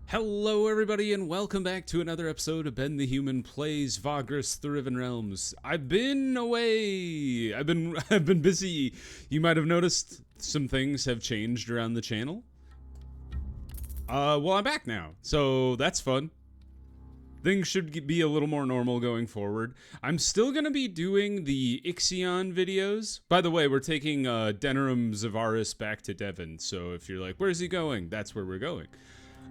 Hello everybody and welcome back to another episode of Ben the Human Plays Vagrus the Riven Realms. I've been away. I've been busy. You might have noticed some things have changed around the channel. Well, I'm back now, so that's fun. Things should be a little more normal going forward. I'm still going to be doing the Ixion videos. By the way, we're taking Denerim Zavaris back to Devon, so if you're like, where's he going? That's where we're going.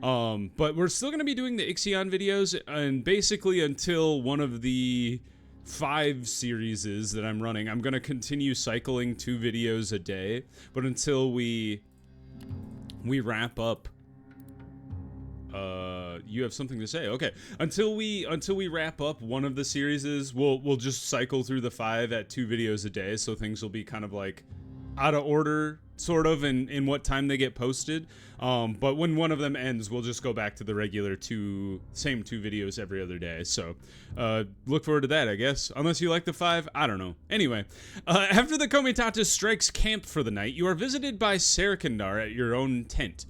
But we're still going to be doing the Ixion videos, and basically until one of the 5 series that I'm running, I'm going to continue cycling 2 videos a day, but until we wrap up, you have something to say? Okay. Until we wrap up one of the series, we'll just cycle through the 5 at 2 videos a day, so things will be kind of like out of order, sort of, in what time they get posted. But when one of them ends, we'll just go back to the regular same 2 videos every other day. So, look forward to that, I guess. Unless you like the 5, I don't know. Anyway, after the Comitatus strikes camp for the night, you are visited by Serkindar at your own tent.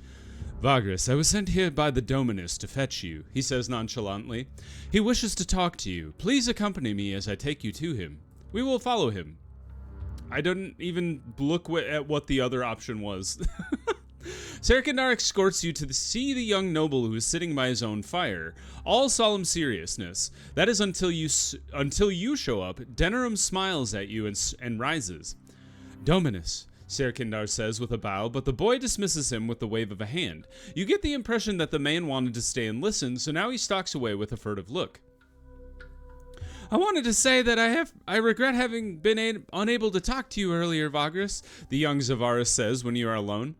Vagrus, I was sent here by the Dominus to fetch you, he says nonchalantly. He wishes to talk to you. Please accompany me as I take you to him. We will follow him. I didn't even look at what the other option was. Serkindar escorts you to see the young noble who is sitting by his own fire. All solemn seriousness. That is until you show up. Denerim smiles at you and rises. Dominus, Serkindar says with a bow, but the boy dismisses him with the wave of a hand. You get the impression that the man wanted to stay and listen, so now he stalks away with a furtive look. I wanted to say that I regret having been unable to talk to you earlier, Vagrus, the young Zavaris says when you are alone.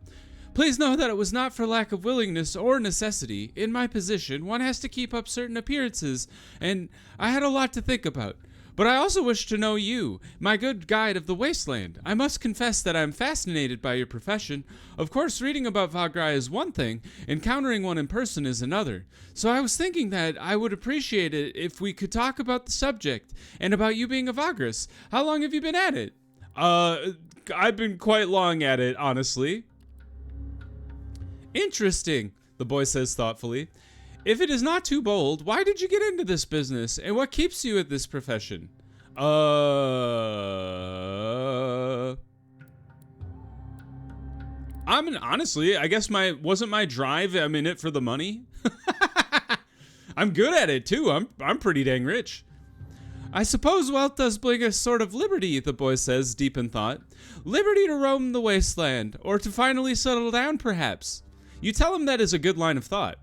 Please know that it was not for lack of willingness or necessity. In my position, one has to keep up certain appearances, and I had a lot to think about. But I also wish to know you, my good guide of the wasteland. I must confess that I am fascinated by your profession. Of course, reading about Vagrai is one thing, encountering one in person is another. So I was thinking that I would appreciate it if we could talk about the subject, and about you being a Vagrus. How long have you been at it? I've been quite long at it, honestly. Interesting, the boy says thoughtfully. If it is not too bold, why did you get into this business, and what keeps you at this profession? Honestly, I guess wasn't my drive. I'm in it for the money. I'm good at it too. I'm pretty dang rich. I suppose wealth does bring a sort of liberty, the boy says, deep in thought. Liberty to roam the wasteland, or to finally settle down, perhaps. You tell him that is a good line of thought.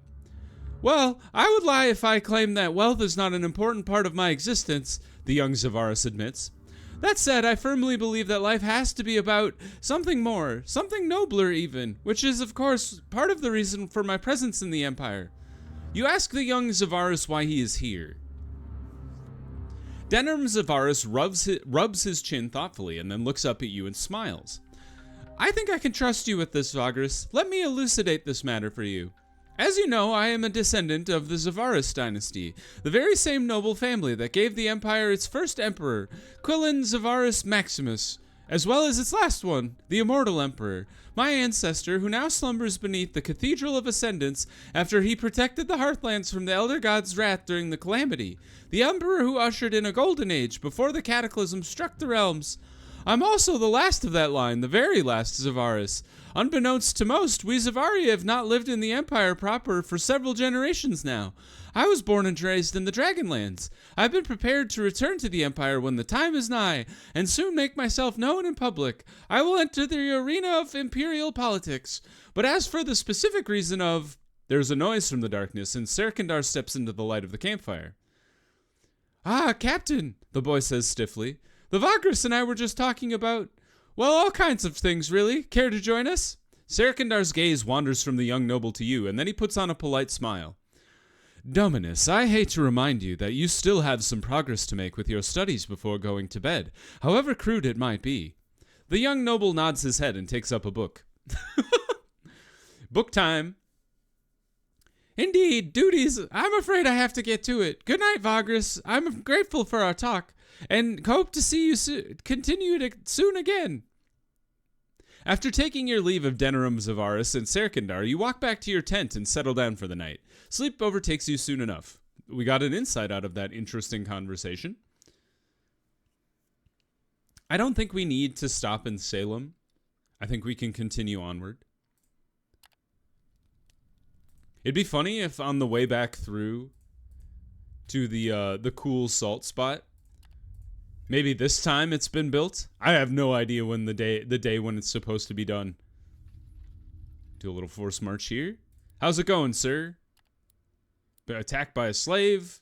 Well, I would lie if I claimed that wealth is not an important part of my existence, the young Zavaris admits. That said, I firmly believe that life has to be about something more, something nobler even, which is, of course, part of the reason for my presence in the Empire. You ask the young Zavaris why he is here. Denerim Zavaris rubs his chin thoughtfully and then looks up at you and smiles. I think I can trust you with this, Vagrus. Let me elucidate this matter for you. As you know, I am a descendant of the Zavaris dynasty, the very same noble family that gave the Empire its first emperor, Quillan Zavaris Maximus, as well as its last one, the immortal emperor, my ancestor who now slumbers beneath the Cathedral of Ascendance after he protected the Hearthlands from the Elder God's wrath during the Calamity, the emperor who ushered in a golden age before the cataclysm struck the realms. I'm also the last of that line, the very last Zavaris. Unbeknownst to most, we Zavari have not lived in the Empire proper for several generations now. I was born and raised in the Dragonlands. I've been prepared to return to the Empire when the time is nigh, and soon make myself known in public. I will enter the arena of imperial politics. But as for the specific reason of... There's a noise from the darkness, and Serkindar steps into the light of the campfire. Ah, Captain, the boy says stiffly. The Vagrus and I were just talking about, well, all kinds of things, really. Care to join us? Serkindar's gaze wanders from the young noble to you, and then he puts on a polite smile. Dominus, I hate to remind you that you still have some progress to make with your studies before going to bed, however crude it might be. The young noble nods his head and takes up a book. Book time. Indeed, duties. I'm afraid I have to get to it. Good night, Vagrus. I'm grateful for our talk, and hope to see you continue to soon again. After taking your leave of Denerim Zavaris and Serkandar, you walk back to your tent and settle down for the night. Sleep overtakes you soon enough. We got an insight out of that interesting conversation. I don't think we need to stop in Salem. I think we can continue onward. It'd be funny if on the way back through to the cool salt spot, maybe this time it's been built. I have no idea when the day when it's supposed to be done. Do a little force march here. How's it going, sir? Been attacked by a slave.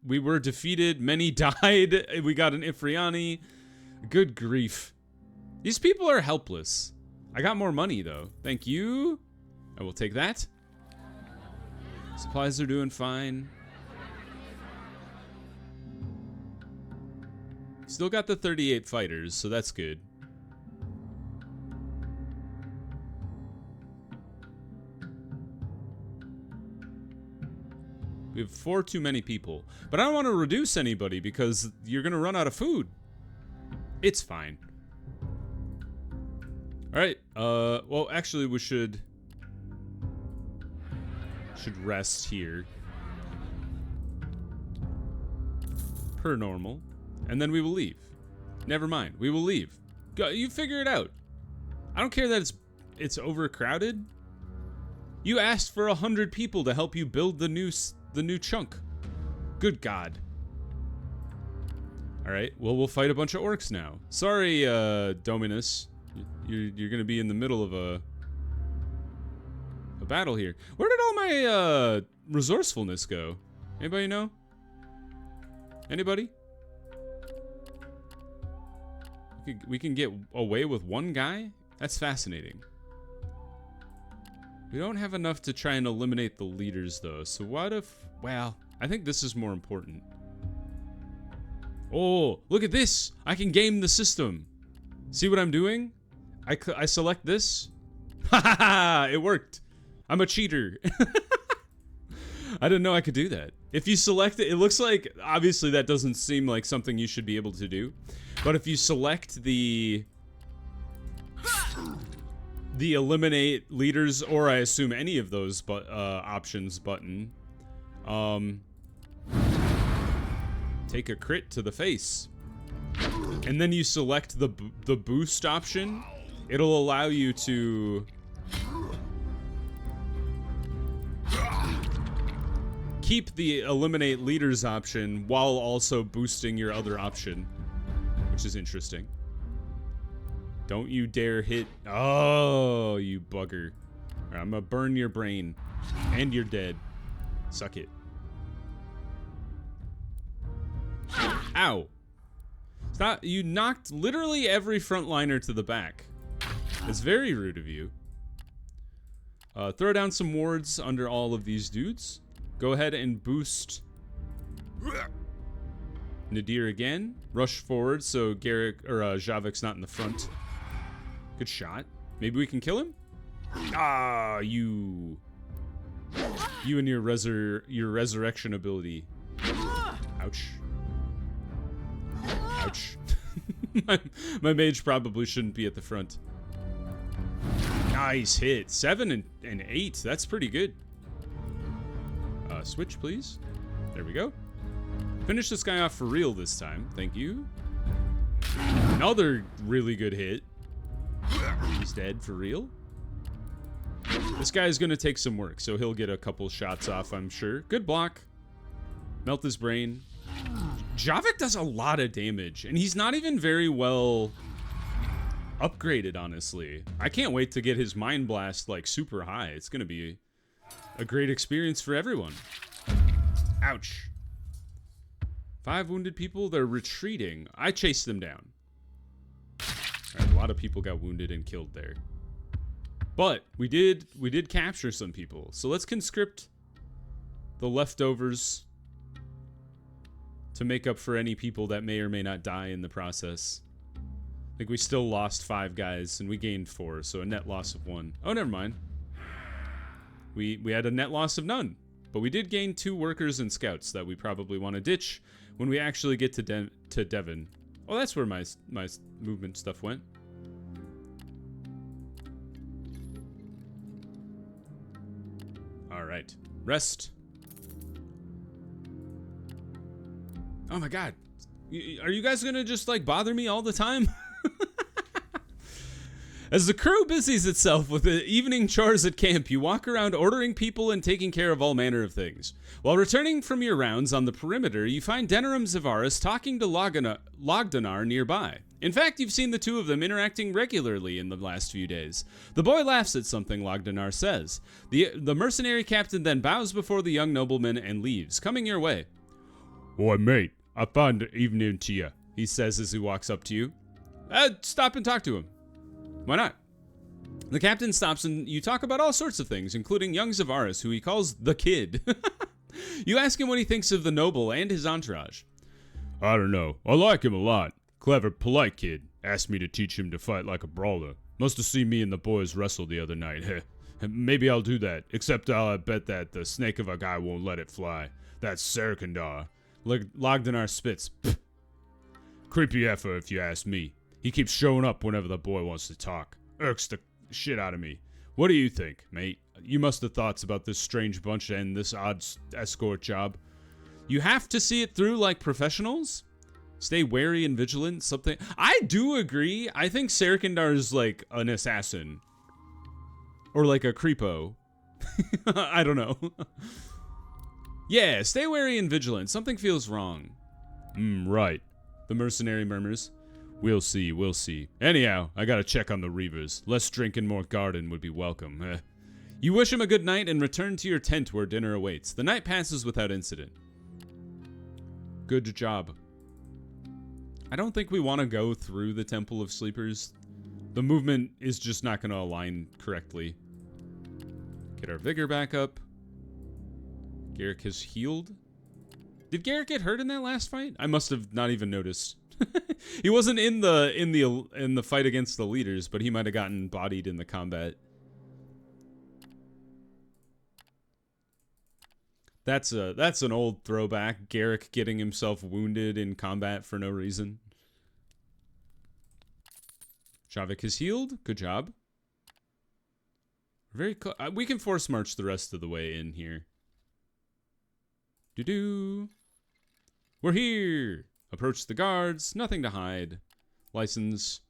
We were defeated. Many died. We got an Ifriani. Good grief. These people are helpless. I got more money, though. Thank you. I will take that. Supplies are doing fine. Still got the 38 fighters, so that's good. We have 4 too many people. But I don't want to reduce anybody because you're going to run out of food. It's fine. Alright, well, actually, we should rest here. Per normal. And then we will leave. Never mind, we will leave. Go, you figure it out. I don't care that it's overcrowded. You asked for 100 people to help you build the new chunk. Good God. Alright, well, we'll fight a bunch of orcs now. Sorry, Dominus. You're gonna be in the middle of a battle here. Where did all my resourcefulness go? Anybody know? Anybody? We can get away with one guy? That's fascinating. We don't have enough to try and eliminate the leaders, though. So what if... Well, I think this is more important. Oh, look at this! I can game the system. See what I'm doing? I select this. Ha ha ha! It worked. I'm a cheater. I didn't know I could do that. If you select it, it looks like, obviously that doesn't seem like something you should be able to do. But if you select the eliminate leaders, or I assume any of those options button, take a crit to the face. And then you select the boost option, it'll allow you to keep the eliminate leaders option while also boosting your other option, which is interesting. Don't you dare hit. Oh, you bugger. All right, I'm gonna burn your brain. And you're dead. Suck it. Ow. Stop. You knocked literally every frontliner to the back. It's very rude of you. Throw down some wards under all of these dudes. Go ahead and boost Nadir again. Rush forward so Garrick or Javik's not in the front. Good shot. Maybe we can kill him? Ah, you and your resurrection ability. Ouch. Ouch. my mage probably shouldn't be at the front. Nice hit. 7 and 8. That's pretty good. Switch, please. There we go. Finish this guy off for real this time. Thank you. Another really good hit. He's dead for real. This guy's gonna take some work, so he'll get a couple shots off, I'm sure. Good block. Melt his brain. Javik does a lot of damage, and he's not even very well upgraded, honestly. I can't wait to get his Mind Blast, like, super high. It's gonna be a great experience for everyone. Ouch. 5 wounded people, they're retreating. I chased them down. Alright, a lot of people got wounded and killed there. But we did capture some people. So let's conscript the leftovers to make up for any people that may or may not die in the process. I think we still lost 5 guys and we gained 4, so a net loss of 1. Oh, never mind. We had a net loss of none, but we did gain 2 workers and scouts that we probably want to ditch when we actually get to Devon. Oh, that's where my movement stuff went. All right. Rest. Oh my god. Are you guys gonna just like bother me all the time? As the crew busies itself with the evening chores at camp, you walk around ordering people and taking care of all manner of things. While returning from your rounds on the perimeter, you find Denerim Zavaris talking to Logdanar nearby. In fact, you've seen the two of them interacting regularly in the last few days. The boy laughs at something Logdanar says. The mercenary captain then bows before the young nobleman and leaves, coming your way. Oi, mate, I found the evening to you, he says as he walks up to you. Stop and talk to him. Why not? The captain stops and you talk about all sorts of things, including young Zavaris, who he calls the kid. You ask him what he thinks of the noble and his entourage. I don't know. I like him a lot. Clever, polite kid. Asked me to teach him to fight like a brawler. Must have seen me and the boys wrestle the other night. Maybe I'll do that, except I'll bet that the snake of a guy won't let it fly. That's Serkandar. Logdanar spits. Pfft. Creepy effer, if you ask me. He keeps showing up whenever the boy wants to talk. Irks the shit out of me. What do you think, mate? You must have thoughts about this strange bunch and this odd escort job. You have to see it through like professionals? Stay wary and vigilant, something. I do agree. I think Serkandar is like an assassin. Or like a creepo. I don't know. Yeah, stay wary and vigilant. Something feels wrong. Right. The mercenary murmurs. We'll see. Anyhow, I gotta check on the Reavers. Less drink and more garden would be welcome. You wish him a good night and return to your tent where dinner awaits. The night passes without incident. Good job. I don't think we want to go through the Temple of Sleepers. The movement is just not going to align correctly. Get our vigor back up. Garrick has healed. Did Garrick get hurt in that last fight? I must have not even noticed. He wasn't in the fight against the leaders, but he might have gotten bodied in the combat. That's an old throwback. Garrick getting himself wounded in combat for no reason. Shavik is healed. Good job. Very we can force march the rest of the way in here. Doo-doo. We're here. Approach the guards. Nothing to hide. License.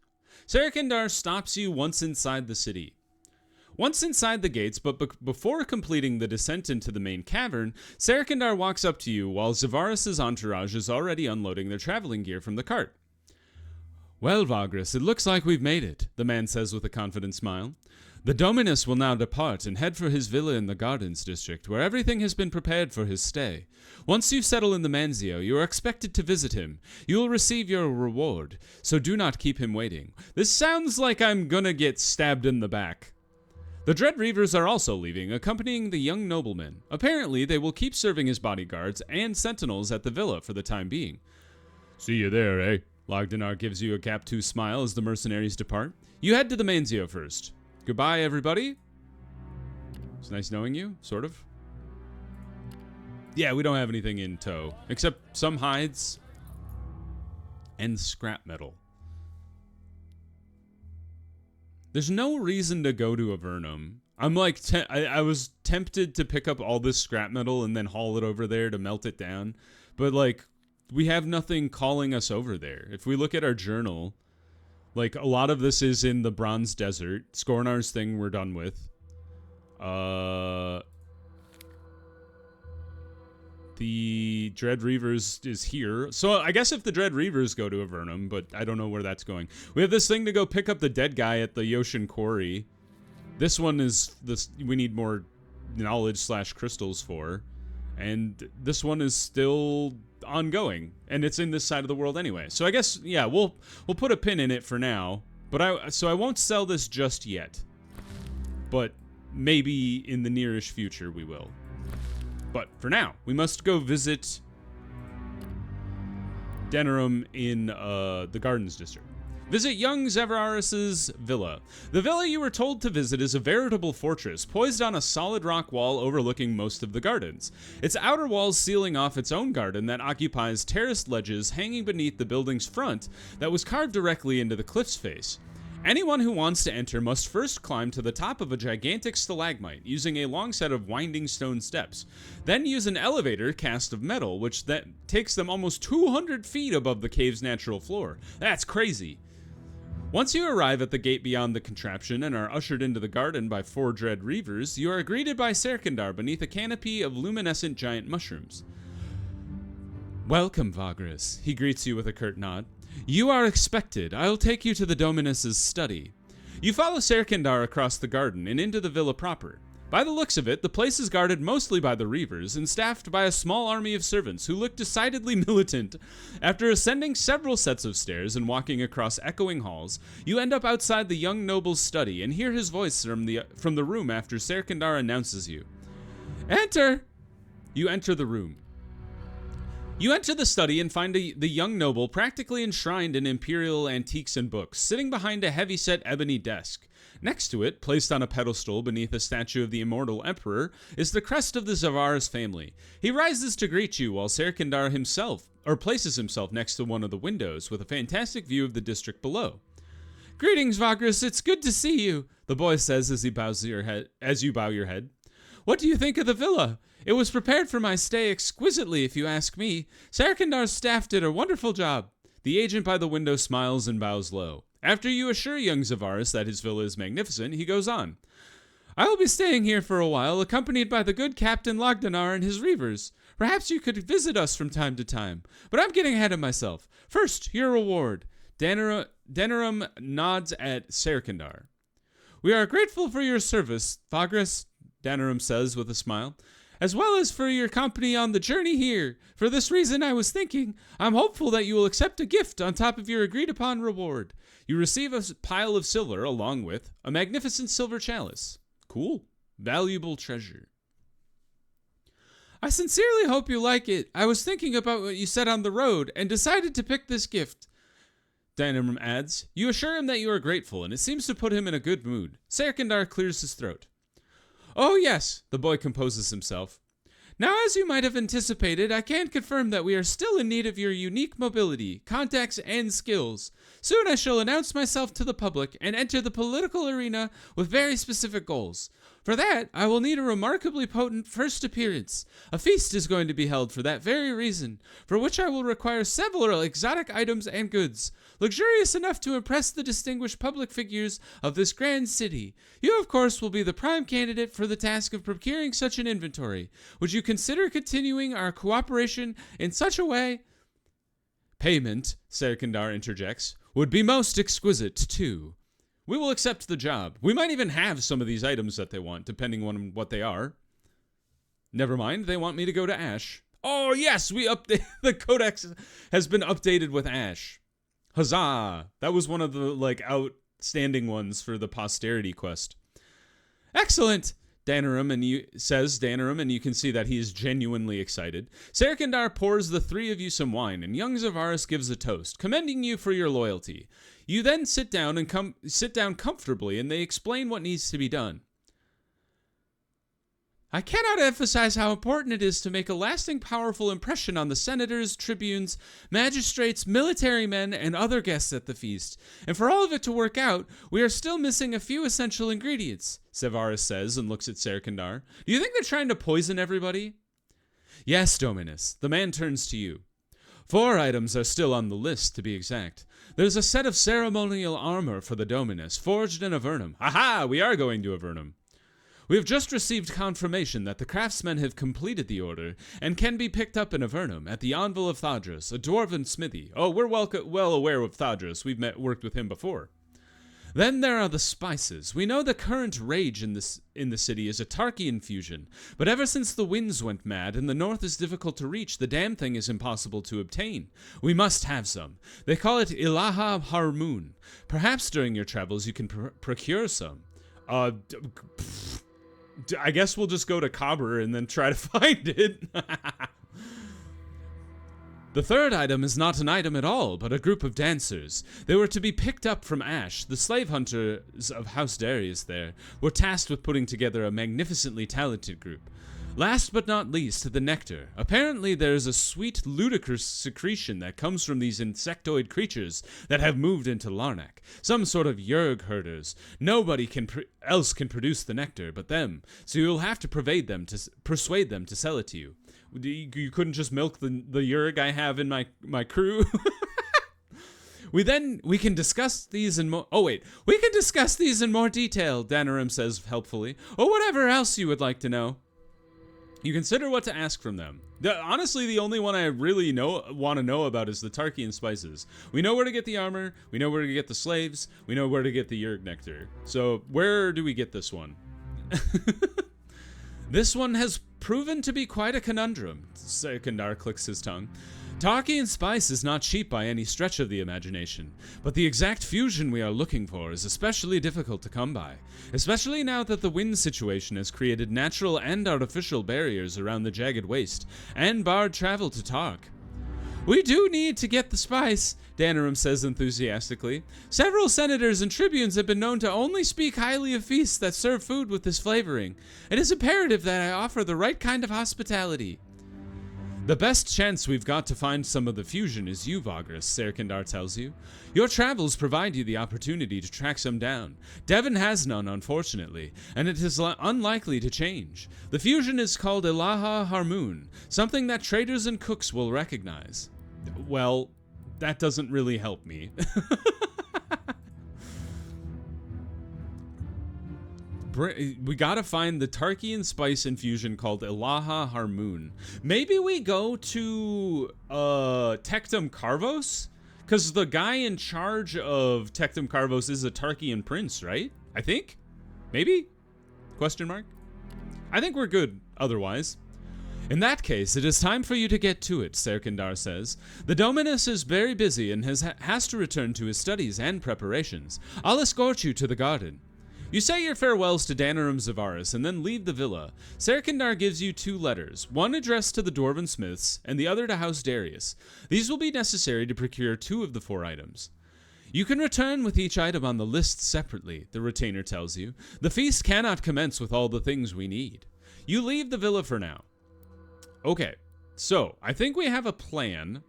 Serkandar stops you once inside the city. Once inside the gates, but before completing the descent into the main cavern, Serkandar walks up to you while Zavaris' entourage is already unloading their traveling gear from the cart. Well, Vagrus, it looks like we've made it, the man says with a confident smile. The Dominus will now depart and head for his villa in the Gardens district, where everything has been prepared for his stay. Once you settle in the Manzio, you are expected to visit him. You will receive your reward, so do not keep him waiting. This sounds like I'm gonna get stabbed in the back. The Dread Reavers are also leaving, accompanying the young nobleman. Apparently, they will keep serving as bodyguards and sentinels at the villa for the time being. See you there, eh? Logdanar gives you a Cap-2 smile as the mercenaries depart. You head to the Manzio first. Goodbye, everybody. It's nice knowing you, sort of. Yeah, we don't have anything in tow, except some hides and scrap metal. There's no reason to go to Avernum. I'm like, I was tempted to pick up all this scrap metal and then haul it over there to melt it down. But like, we have nothing calling us over there. If we look at our journal, like a lot of this is in the Bronze Desert. Scornar's thing we're done with. The Dread Reavers is here. So I guess if the Dread Reavers go to Avernum, but I don't know where that's going. We have this thing to go pick up the dead guy at the Yoshin Quarry. This one is this we need more knowledge / crystals for. And this one is still ongoing. And it's in this side of the world anyway. So I guess, yeah, we'll put a pin in it for now. But I won't sell this just yet. But maybe in the nearish future we will. But for now, we must go visit Denerim in the Gardens District. Visit young Zavaris's villa. The villa you were told to visit is a veritable fortress, poised on a solid rock wall overlooking most of the gardens. Its outer walls sealing off its own garden that occupies terraced ledges hanging beneath the building's front that was carved directly into the cliff's face. Anyone who wants to enter must first climb to the top of a gigantic stalagmite using a long set of winding stone steps, then use an elevator cast of metal which takes them almost 200 feet above the cave's natural floor. That's crazy. Once you arrive at the gate beyond the contraption and are ushered into the garden by 4 dread reavers, you are greeted by Serkindar beneath a canopy of luminescent giant mushrooms. Welcome, Vagrus, he greets you with a curt nod. You are expected. I'll take you to the Dominus's study. You follow Serkindar across the garden and into the villa proper. By the looks of it, the place is guarded mostly by the Reavers and staffed by a small army of servants who look decidedly militant. After ascending several sets of stairs and walking across echoing halls, you end up outside the young noble's study and hear his voice from the room after Serkindar announces you. Enter! You enter the room. You enter the study and find the young noble practically enshrined in imperial antiques and books, sitting behind a heavy-set ebony desk. Next to it, placed on a pedestal beneath a statue of the immortal emperor, is the crest of the Zavaris family. He rises to greet you while Serkindar places himself next to one of the windows with a fantastic view of the district below. Greetings, Vagrus, it's good to see you, the boy says as you bow your head. What do you think of the villa? It was prepared for my stay exquisitely, if you ask me. Serkindar's staff did a wonderful job. The agent by the window smiles and bows low. After you assure young Zavaris that his villa is magnificent, he goes on. I will be staying here for a while, accompanied by the good Captain Logdanar and his reavers. Perhaps you could visit us from time to time. But I'm getting ahead of myself. First, your reward. Denerim nods at Serkindar. We are grateful for your service, Vagrus, Denerim says with a smile, as well as for your company on the journey here. For this reason, I was thinking, I'm hopeful that you will accept a gift on top of your agreed-upon reward. You receive a pile of silver along with a magnificent silver chalice. Cool. Valuable treasure. I sincerely hope you like it. I was thinking about what you said on the road and decided to pick this gift. Denerim adds. You assure him that you are grateful, and it seems to put him in a good mood. Serkindar clears his throat. Oh, yes, the boy composes himself. Now, as you might have anticipated, I can confirm that we are still in need of your unique mobility, contacts, and skills. Soon I shall announce myself to the public and enter the political arena with very specific goals. For that, I will need a remarkably potent first appearance. A feast is going to be held for that very reason, for which I will require several exotic items and goods, luxurious enough to impress the distinguished public figures of this grand city. You, of course, will be the prime candidate for the task of procuring such an inventory. Would you consider continuing our cooperation in such a way? Payment, Serkindar interjects, would be most exquisite, too. We will accept the job. We might even have some of these items that they want, depending on what they are. Never mind, they want me to go to Ash. Oh, yes, the codex has been updated with Ash. Huzzah! That was one of the, outstanding ones for the posterity quest. Excellent! says Denerim, and you can see that he is genuinely excited. Serkindar pours the 3 of you some wine, and young Zavaris gives a toast, commending you for your loyalty. You then sit down comfortably, and they explain what needs to be done. I cannot emphasize how important it is to make a lasting, powerful impression on the senators, tribunes, magistrates, military men, and other guests at the feast. And for all of it to work out, we are still missing a few essential ingredients, Zavaris says and looks at Serkindar. Do you think they're trying to poison everybody? Yes, Dominus. The man turns to you. 4 items are still on the list, to be exact. There's a set of ceremonial armor for the Dominus, forged in Avernum. Aha! We are going to Avernum. We have just received confirmation that the craftsmen have completed the order and can be picked up in Avernum at the Anvil of Thadrus, a dwarven smithy. Oh, we're well aware of Thadrus. We've worked with him before. Then there are the spices. We know the current rage in the city is a Tarkian fusion, but ever since the winds went mad and the north is difficult to reach, the damn thing is impossible to obtain. We must have some. They call it Ilaha Harmoon. Perhaps during your travels you can procure some. I guess we'll just go to Cobber and then try to find it. The third item is not an item at all, but a group of dancers. They were to be picked up from Ash. The slave hunters of House Darius there were tasked with putting together a magnificently talented group. Last but not least, the nectar. Apparently there is a sweet, ludicrous secretion that comes from these insectoid creatures that have moved into Larnak. Some sort of Yerg herders. Nobody else can produce the nectar but them, so you'll have to persuade them to sell it to you. You couldn't just milk the Yerg I have in my crew? We can discuss these in more... Oh, wait. We can discuss these in more detail, Danarim says helpfully. Or whatever else you would like to know. You consider what to ask from them. Honestly, the only one I really want to know about is the Tarkian spices. We know where to get the armor. We know where to get the slaves. We know where to get the Yerg nectar. So where do we get this one? This one has proven to be quite a conundrum. Sekindar clicks his tongue. Tarkian spice is not cheap by any stretch of the imagination, but the exact fusion we are looking for is especially difficult to come by, especially now that the wind situation has created natural and artificial barriers around the jagged waste, and barred travel to Tark. We do need to get the spice, Danarim says enthusiastically. Several senators and tribunes have been known to only speak highly of feasts that serve food with this flavoring. It is imperative that I offer the right kind of hospitality. The best chance we've got to find some of the fusion is you, Vagrus, Serkindar tells you. Your travels provide you the opportunity to track some down. Devon has none, unfortunately, and it is unlikely to change. The fusion is called Ilaha Harmoon, something that traders and cooks will recognize. Well, that doesn't really help me. We gotta find the Tarkian spice infusion called Ilaha Harmoon. Maybe we go to Tectum Carvos? Because the guy in charge of Tectum Carvos is a Tarkian prince, right? I think? Maybe? Question mark? I think we're good otherwise. In that case, it is time for you to get to it, Serkindar says. The Dominus is very busy and has to return to his studies and preparations. I'll escort you to the garden. You say your farewells to Danarim Zavaris and then leave the villa. Serkindar gives you 2 letters, one addressed to the Dwarven Smiths and the other to House Darius. These will be necessary to procure 2 of the 4 items. You can return with each item on the list separately, the retainer tells you. The feast cannot commence with all the things we need. You leave the villa for now. Okay, so I think we have a plan.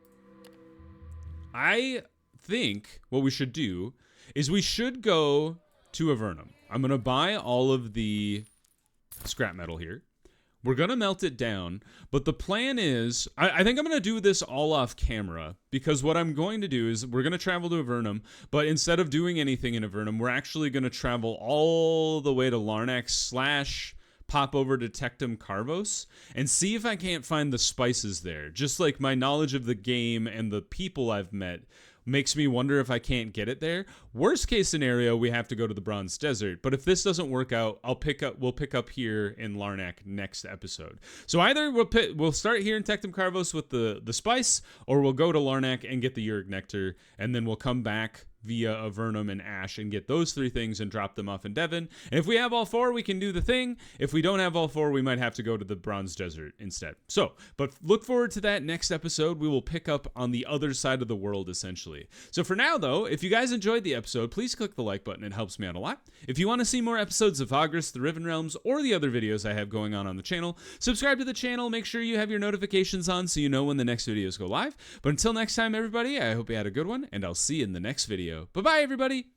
I think what we should do is we should go to Avernum. I'm going to buy all of the scrap metal here. We're going to melt it down, but the plan is, I think I'm going to do this all off camera, because what I'm going to do is we're going to travel to Avernum, but instead of doing anything in Avernum, we're actually going to travel all the way to Larnak / pop over to Tectum Carvos and see if I can't find the spices there. Just like my knowledge of the game and the people I've met makes me wonder if I can't get it there. Worst case scenario, we have to go to the Bronze Desert. But if this doesn't work out, we'll pick up here in Larnak next episode. So either we'll start here in Tectum Carvos with the spice, or we'll go to Larnak and get the Yerg Nectar, and then we'll come back via Avernum and Ash and get those 3 things and drop them off in Devon. And if we have all 4, we can do the thing. If we don't have all 4, we might have to go to the Bronze Desert instead. So, but look forward to that next episode. We will pick up on the other side of the world, essentially. So for now, though, if you guys enjoyed the episode, please click the like button. It helps me out a lot. If you want to see more episodes of Vagrus, the Riven Realms, or the other videos I have going on the channel, subscribe to the channel. Make sure you have your notifications on so you know when the next videos go live. But until next time, everybody, I hope you had a good one, and I'll see you in the next video. Bye-bye, everybody!